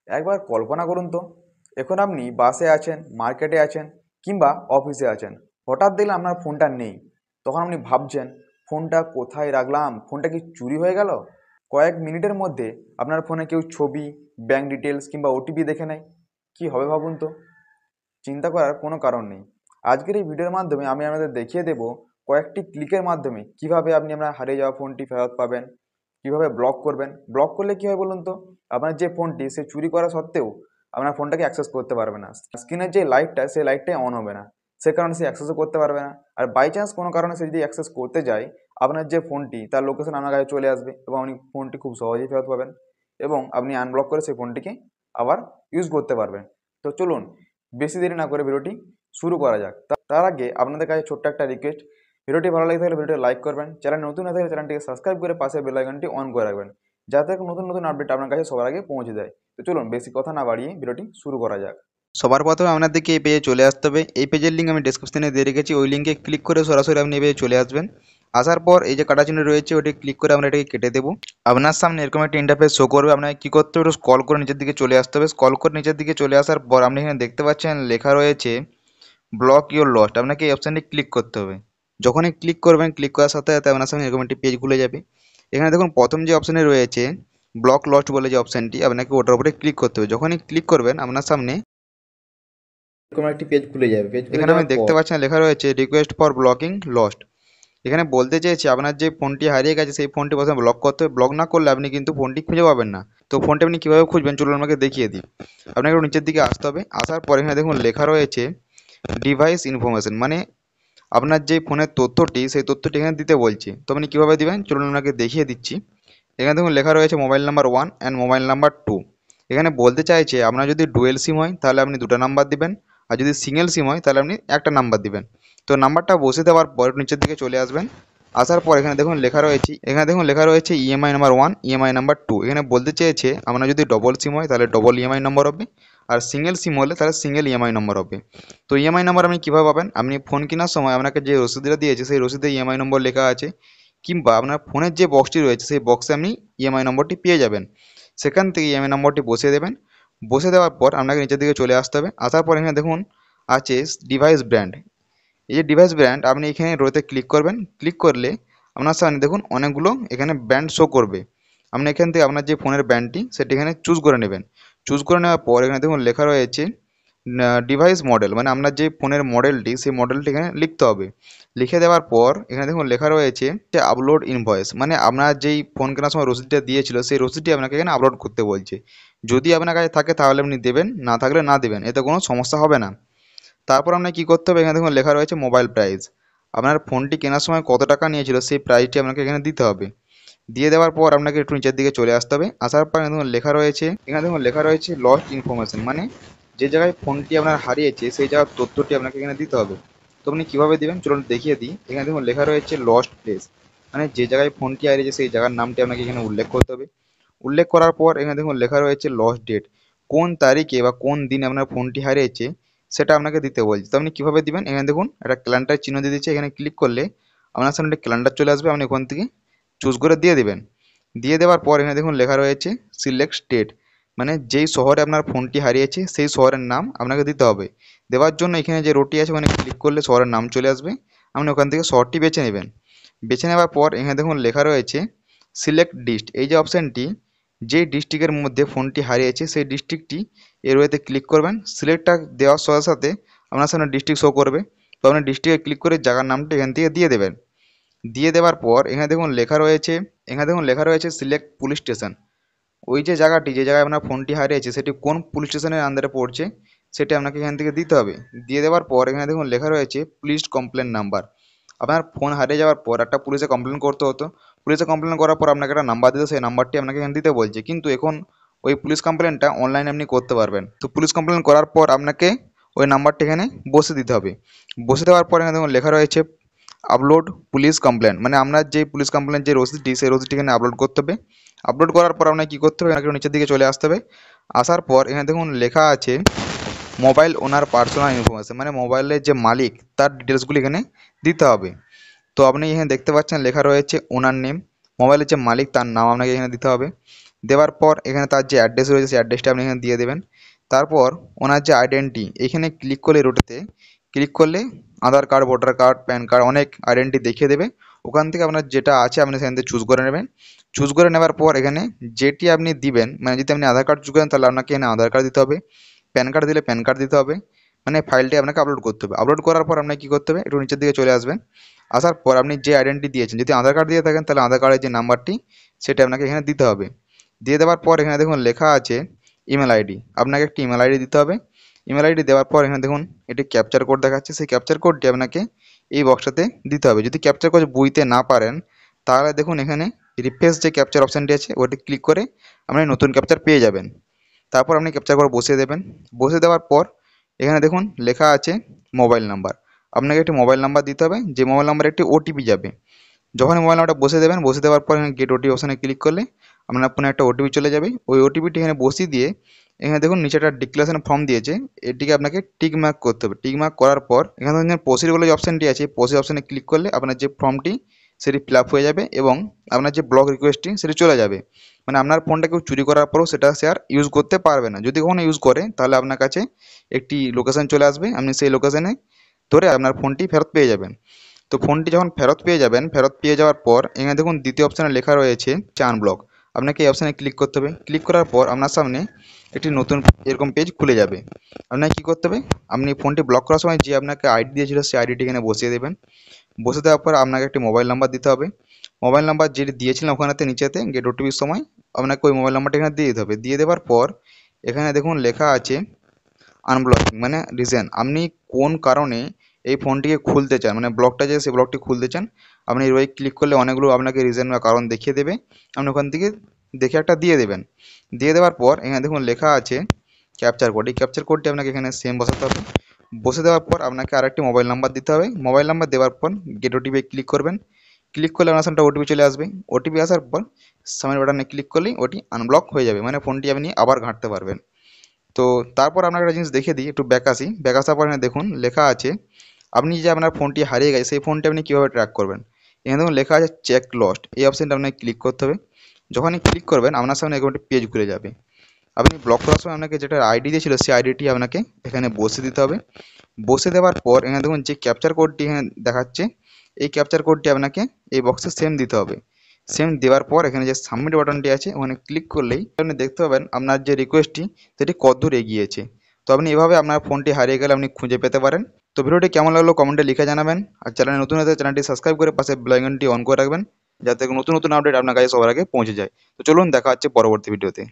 একবার কল্পনা করুন তো, এখন আপনি বাসে আছেন, মার্কেটে আছেন কিংবা অফিসে আছেন। হঠাৎ দেখলেন আপনার ফোনটা নেই। তখন আপনি ভাবছেন, ফোনটা কোথায় রাখলাম? ফোনটা কি চুরি হয়ে গেল? কয়েক মিনিটের মধ্যে আপনার ফোনে কেউ ছবি, ব্যাংক ডিটেলস কিংবা ওটিপি দেখে নেয়। কি হবে ভাবুন তো? চিন্তা করার কোনো কারণ নেই। আজকের এই ভিডিওর মাধ্যমে আমি আপনাদের দেখিয়ে দেব কয়েকটি ক্লিকের মাধ্যমে কিভাবে আপনি আপনার হারিয়ে যাওয়া ফোনটি ফেরত পাবেন, কিভাবে ব্লক করবেন। ব্লক করলে কি হয় বলুন তো, আপনার যে ফোনটি সে চুরি করা সত্ত্বেও আপনার ফোনটাকে অ্যাক্সেস করতে পারবে না। স্ক্রিনের যে লাইটটা সেই লাইটটাই অন হবে না, সে কারণে সে অ্যাক্সেসও করতে পারবে না। আর বাই চান্স কোনো কারণে সে যদি অ্যাক্সেস করতে যায়, আপনার যে ফোনটি তার লোকেশন আপনার কাছে চলে আসবে এবং আপনি ফোনটি খুব সহজেই ফেরত পাবেন এবং আপনি আনব্লক করে সেই ফোনটিকে আবার ইউজ করতে পারবেন। তো চলুন বেশি দেরি না করে ভিডিওটি শুরু করা যাক। তার আগে আপনাদের কাছে ছোট্ট একটা রিকোয়েস্ট, ভিডিওটি ভালো লাগে থাকলে ভিডিওটি লাইক করবেন, চ্যানেল নতুন হয়ে থাকলে চ্যানেলটিকে সাবস্ক্রাইব করে পাশে বেল আইকনটি অন করে রাখবেন, যাতে নতুন নতুন আপডেট আপনার কাছে সবার আগে পৌঁছে যায়। তো চলুন বেশি কথা না বাড়িয়ে ভিডিওটি শুরু করা যাক। সবার প্রথমে আপনাদেরকে এই পেজে চলে আসতে হবে। এই পেজের লিঙ্ক আমি ডেসক্রিপশনে দিয়ে রেখেছি, ওই লিঙ্কে ক্লিক করে সরাসরি আপনি এই পেজে চলে আসবেন। আসার পর এই যে কাটা চিহ্ন রয়েছে ওটি ক্লিক করে আমরা এটাকে কেটে দেবো। আপনার সামনে এরকম একটা ইন্টারফেস শো করবে। আপনাকে কী করতে হবে, একটু স্ক্রল করে নিচের দিকে চলে আসতে হবে। স্ক্রল করে নিচের দিকে চলে আসার পর আপনি এখানে দেখতে পাচ্ছেন লেখা রয়েছে ব্লক ইউর লস্ট। আপনাকে এই অপশানটি ক্লিক করতে হবে। যখনই ক্লিক করবেন, ক্লিক করার সাথে সাথে আপনার সামনে এরকম একটি পেজ খুলে যাবে। এখানে দেখুন প্রথম যে অপশানে রয়েছে ব্লক লস্ট বলে যে অপশানটি, আপনাকে ওটার উপরে ক্লিক করতে হবে। যখনই ক্লিক করবেন আপনার সামনে এরকম একটি পেজ খুলে যাবে। পেজ খুলে এখানে আপনি যাওয়ার দেখতে পর পাচ্ছেন লেখা রয়েছে রিকোয়েস্ট ফর ব্লকিং লস্ট। এখানে বলতে চেয়েছে আপনার যে ফোনটি হারিয়ে গেছে সেই ফোনটি প্রথমে ব্লক করতে হবে। ব্লক না করলে আপনি কিন্তু ফোনটি খুঁজে পাবেন না। তো ফোনটি আপনি কীভাবে খুঁজবেন চলুন আমাকে দেখিয়ে দিই। আপনাকে একটু নিচের দিকে আসতে হবে। আসার পর এখানে দেখুন লেখা রয়েছে ডিভাইস ইনফরমেশন, মানে আপনার যে ফোনের তথ্যটি সেই তথ্যটি এখানে দিতে বলছে। তো আপনি কীভাবে দিবেন চলুন আপনাকে দেখিয়ে দিচ্ছি। এখানে দেখুন লেখা রয়েছে mobile number 1 and mobile number 2। এখানে বলতে চাইছে আপনার যদি ডুয়েল সিম হয় তাহলে আপনি দুটো নাম্বার দিবেন, আর যদি সিঙ্গেল সিম হয় তাহলে আপনি একটা নাম্বার দিবেন। তো নাম্বারটা বসে দেওয়ার পর নিচের দিকে চলে আসবেন। আসার পর এখানে দেখুন লেখা রয়েছে ইএমআই নাম্বার 1, ইএমআই নাম্বার 2। এখানে বলতে চেয়েছে আপনার যদি ডবল সিম হয় তাহলে ডবল ইএমআই নম্বর হবে, আর সিঙ্গেল সিম হলে তাহলে সিঙ্গেল ইএমআই নম্বর হবে। তো ইএমআই নম্বর আপনি কীভাবে পাবেন, আপনি ফোন কেনার সময় আপনাকে যে রসিদটা দিয়েছে সেই রসিদে ইএমআই নম্বর লেখা আছে, কিংবা আপনার ফোনের যে বক্সটি রয়েছে সেই বক্সে আপনি ইএমআই নম্বরটি পেয়ে যাবেন। সেখান থেকে ইএমআই নম্বরটি বসিয়ে দেবেন। বসে দেওয়ার পর আপনাকে নিচের দিকে চলে আসতে হবে। আসার পর এখানে দেখুন আছে ডিভাইস ব্র্যান্ড। এই যে ডিভাইস ব্র্যান্ড আপনি এখানে রোতে ক্লিক করবেন। ক্লিক করলে আপনার সামনে দেখুন অনেকগুলো এখানে ব্র্যান্ড শো করবে। আপনি এখান থেকে আপনার যে ফোনের ব্র্যান্ডটি সেটি এখানে চুজ করে নেবেন। চুজ করে নেওয়ার পর এখানে দেখুন লেখা রয়েছে ডিভাইস মডেল, মানে আপনার যে ফোনের মডেলটি সেই মডেলটি এখানে লিখতে হবে। লিখে দেওয়ার পর এখানে দেখুন লেখা রয়েছে যে আপলোড ইনভয়েস, মানে আপনার যেই ফোন কেনার সময় রসিদটা দিয়েছিল সেই রসিদটি আপনাকে এখানে আপলোড করতে বলছে। যদি আপনার কাছে থাকে তাহলে আপনি দেবেন, না থাকলে না দেবেন, এতে কোনো সমস্যা হবে না। তারপর আপনাকে কী করতে হবে, এখানে দেখুন লেখা রয়েছে মোবাইল প্রাইস। আপনার ফোনটি কেনার সময় কত টাকা নিয়েছিল সেই প্রাইসটি আপনাকে এখানে দিতে হবে। দিয়ে দেওয়ার পর আপনাকে একটু নিচের দিকে চলে আসতে হবে। আসার পর এখানে দেখুন লেখা রয়েছে লস্ট ইনফরমেশন, মানে যে জায়গায় ফোনটি আপনার হারিয়েছে সেই জায়গার তথ্যটি আপনাকে এখানে দিতে হবে। তো আপনি কীভাবে দেবেন চলুন দেখিয়ে দিই। এখানে দেখুন লেখা রয়েছে লস্ট প্লেস, মানে যে জায়গায় ফোনটি হারিয়েছে সেই জায়গার নামটি আপনাকে এখানে উল্লেখ করতে হবে। উল্লেখ করার পর এখানে দেখুন লেখা রয়েছে লস্ট ডেট, কোন তারিখে বা কোন দিন আপনার ফোনটি হারিয়েছে সেটা আপনাকে দিতে বলছে। তো আপনি কীভাবে দিবেন, এখানে দেখুন একটা ক্যালেন্ডার চিহ্ন দিয়ে দিচ্ছে। এখানে ক্লিক করলে আপনার সামনে একটা ক্যালেন্ডার চলে আসবে, আপনি ওখান থেকে চুজ করে দিয়ে দেবেন। দিয়ে দেওয়ার পর এখানে দেখুন লেখা রয়েছে সিলেক্ট স্টেট, মানে যেই শহরে আপনার ফোনটি হারিয়েছে সেই শহরের নাম আপনাকে দিতে হবে। দেওয়ার জন্য এখানে যে রোটি আছে ওখানে ক্লিক করলে শহরের নাম চলে আসবে, আপনি ওখান থেকে শহরটি বেছে নেবেন। বেছে নেওয়ার পর এখানে দেখুন লেখা রয়েছে সিলেক্ট ডিস্ট। এই যে অপশানটি, যেই ডিস্ট্রিক্টের মধ্যে ফোনটি হারিয়েছে সেই ডিস্ট্রিক্টটি এর ওয়েতে ক্লিক করবেন। সিলেক্টটা দেওয়ার সাথে সাথে আপনার সামনে ডিস্ট্রিক্ট শো করবে। তো আপনি ডিস্ট্রিক্টে ক্লিক করে জায়গার নামটা এখান থেকে দিয়ে দেবেন। দিয়ে দেওয়ার পর এখানে দেখুন লেখা রয়েছে সিলেক্ট পুলিশ স্টেশন। ওই যে জায়গাটি, যে জায়গায় আপনার ফোনটি হারিয়েছে সেটি কোন পুলিশ স্টেশনের আন্ডারে পড়ছে সেটি আপনাকে এখান থেকে দিতে হবে। দিয়ে দেওয়ার পর এখানে দেখুন লেখা রয়েছে পুলিশ কমপ্লেন নাম্বার। আপনার ফোন হারিয়ে যাওয়ার পর একটা পুলিশে কমপ্লেন করতে হতো। পুলিশে কমপ্লেন করার পর আপনাকে একটা নাম্বার দিতে, সেই নাম্বারটি আপনাকে এখানে দিতে বলছে। কিন্তু এখন ওই পুলিশ কমপ্লেনটা অনলাইনে আপনি করতে পারবেন। তো পুলিশ কমপ্লেন করার পর আপনাকে ওই নাম্বারটি এখানে বসে দিতে হবে। বসে দেওয়ার পর এখানে দেখুন লেখা রয়েছে আপলোড পুলিশ কমপ্লেন, মানে আপনার যে পুলিশ কমপ্লেন যে রসিদটি সেই রসিদটি এখানে আপলোড করতে হবে। আপলোড করার পর আপনাকে কী করতে হবে, এখানে নিচের দিকে চলে আসতে হবে। আসার পর এখানে দেখুন লেখা আছে মোবাইল ওনার পার্সোনাল ইনফরমেশন, মানে মোবাইলের যে মালিক তার ডিটেলসগুলি এখানে দিতে হবে। তো আপনি এখানে দেখতে পাচ্ছেন লেখা রয়েছে ওনার নেম, মোবাইলের যে মালিক তার নাম আপনাকে এখানে দিতে হবে। দেওয়ার পর এখানে তার যে অ্যাড্রেস রয়েছে সেই অ্যাড্রেসটা আপনি এখানে দিয়ে দেবেন। তারপর ওনার যে আইডেন্টি এখানে ক্লিক করলে রোটেতে ক্লিক করলে Aadhaar card, voter card, PAN card অনেক আইডেন্টি দেখিয়ে দেবে। ওখান থেকে আপনার যেটা আছে আপনি সেখান থেকে চুজ করে নেবেন। চুজ করে নেওয়ার পর এখানে যেটি আপনি দিবেন, মানে যদি আপনি আধার কার্ড চুজ করেন তাহলে আপনাকে এখানে আধার কার্ড দিতে হবে, প্যান কার্ড দিলে প্যান কার্ড দিতে হবে, মানে ফাইলটি আপনাকে আপলোড করতে হবে। আপলোড করার পর আপনাকে কী করতে হবে, একটু নিচের দিকে চলে আসবেন। আসার পর আপনি যে আইডেন্টি দিয়েছেন, যদি আধার কার্ড দিয়ে থাকেন তাহলে আধার কার্ডের যে নাম্বারটি সেটা আপনাকে এখানে দিতে হবে। দিয়ে দেওয়ার পর এখানে দেখুন লেখা আছে ইমেল আইডি, আপনাকে একটি ইমেল আইডি দিতে হবে। ইমেল আইডি দেওয়ার পর এখানে দেখুন এটি ক্যাপচার কোড দেখাচ্ছে, সেই ক্যাপচার কোডটি আপনাকে এই বক্সটাতে দিতে হবে। যদি ক্যাপচার কোড বুঝতে না পারেন তাহলে দেখুন এখানে রিফ্রেশ যে ক্যাপচার অপশানটি আছে ওটি ক্লিক করে আপনি নতুন ক্যাপচার পেয়ে যাবেন। তারপর আপনি ক্যাপচার কোড বসিয়ে দেবেন। বসিয়ে দেওয়ার পর এখানে দেখুন লেখা আছে মোবাইল নাম্বার, আপনাকে একটি মোবাইল নাম্বার দিতে হবে, যে মোবাইল নাম্বারে একটি ওটিপি যাবে। যখন মোবাইল নাম্বারটা বসিয়ে দেবেন, বসিয়ে দেওয়ার পর এখানে গেট ওটিপি অপশানে ক্লিক করলে আপনার ফোনে একটা ওটিপি চলে যাবে। ওই ওটিপিটি এখানে বসিয়ে দিয়ে এখানে দেখুন নিচে একটা ডিক্লারেশন ফর্ম দিয়েছে, এটিকে আপনাকে টিক মার্ক করতে হবে। টিক মার্ক করার পর এখানে দেখুন প্রসিড বলে যে অপশানটি আছে, প্রসিড অপশানে ক্লিক করলে আপনার যে ফর্মটি সেটি ফিল আপ হয়ে যাবে এবং আপনার যে ব্লক রিকোয়েস্টটি সেটি চলে যাবে। মানে আপনার ফোনটা কেউ চুরি করার পরেও সেটা সে আর ইউজ করতে পারবে না। যদি কখনো ইউজ করে তাহলে আপনার কাছে একটি লোকেশন চলে আসবে, আপনি সেই লোকেশনে ধরে আপনার ফোনটি ফেরত পেয়ে যাবেন। তো ফোনটি যখন ফেরত পেয়ে যাবেন, ফেরত পেয়ে যাওয়ার পর এখানে দেখুন দ্বিতীয় অপশানে লেখা রয়েছে আনব্লক, আপনাকে এই অপশানে ক্লিক করতে হবে। ক্লিক করার পর আপনার সামনে একটি নতুন এরকম পেজ খুলে যাবে। আপনাকে কী করতে হবে, আপনি ফোনটি ব্লক করার সময় যে আপনাকে আইডি দিয়েছিল সেই আইডিটি এখানে বসিয়ে দেবেন। বসে দেওয়ার পর আপনাকে একটি মোবাইল নাম্বার দিতে হবে। মোবাইল নাম্বার যেটি দিয়েছিলেন ওখানেতে নিচেতে গেট ওটিপির সময় আপনাকে ওই মোবাইল নাম্বারটা এখানে দিয়ে দিতে হবে। দিয়ে দেওয়ার পর এখানে দেখুন লেখা আছে আনব্লকিং, মানে রিজন, আপনি কোন কারণে এই ফোনটিকে খুলতে চান, মানে ব্লকটা যে সেই ব্লকটি খুলতে চান। আপনি এর ক্লিক করলে অনেকগুলো আপনাকে রিজন বা কারণ দেখিয়ে দেবে, আপনি ওখান থেকে দেখে একটা দিয়ে দেবেন। দিয়ে দেওয়ার পর এখানে দেখুন লেখা আছে ক্যাপচার কোড, এই ক্যাপচার কোডটি আপনাকে এখানে সেম বসাতে হবে। বসে দেওয়ার পর আপনাকে আরেকটি মোবাইল নাম্বার দিতে হবে। মোবাইল নাম্বার দেওয়ার পর গেট ওটিপি ক্লিক করবেন। ক্লিক করলে আপনার সামনে ওটিপি চলে আসবে। ওটিপি আসার পর সামনের বাটনে ক্লিক করলেই ওটি আনব্লক হয়ে যাবে, মানে ফোনটি আপনি আবার ঘাঁটতে পারবেন। তো তারপর আপনাকে একটা জিনিস দেখিয়ে দিই, একটু ব্যাক আসি। ব্যাক আসার পর এখানে দেখুন লেখা আছে আপনি যে আপনার ফোনটি হারিয়ে গেছে সেই ফোনটি আপনি কীভাবে ট্র্যাক করবেন। এখানে দেখুন লেখা আছে চেক লস্ট, এই অপশানটা আপনাকে ক্লিক করতে হবে। যখনই ক্লিক করবেন আপনার সামনে এরকম একটি পেজ খুলে যাবে। আপনি ব্লক করার সময় আপনাকে যেটা আইডি দিয়েছিল সেই আইডিটি আপনাকে এখানে বসিয়ে দিতে হবে। বসে দেওয়ার পর এখানে দেখুন যে ক্যাপচার কোডটি এখানে দেখাচ্ছে, এই ক্যাপচার কোডটি আপনাকে এই বক্সে সেম দিতে হবে। সেম দেওয়ার পর এখানে যে সাবমিট বাটনটি আছে ওখানে ক্লিক করলেই আপনি দেখতে পাবেন আপনার যে রিকোয়েস্টটি সেটি কতদূর এগিয়েছে। তো আপনি এভাবে আপনার ফোনটি হারিয়ে গেলে আপনি খুঁজে পেতে পারেন। তো ভিডিওটি কেমন লাগলো কমেন্টে লিখে জানাবেন। আর চ্যানেলে নতুন হলে চ্যানেলটি সাবস্ক্রাইব করে পাশে বেল আইকনটি অন করে রাখবেন, যাতে নতুন নতুন আপডেট আপনার কাছে সবার আগে পৌঁছে যায়। তো চলুন দেখা হচ্ছে পরবর্তী ভিডিওতে।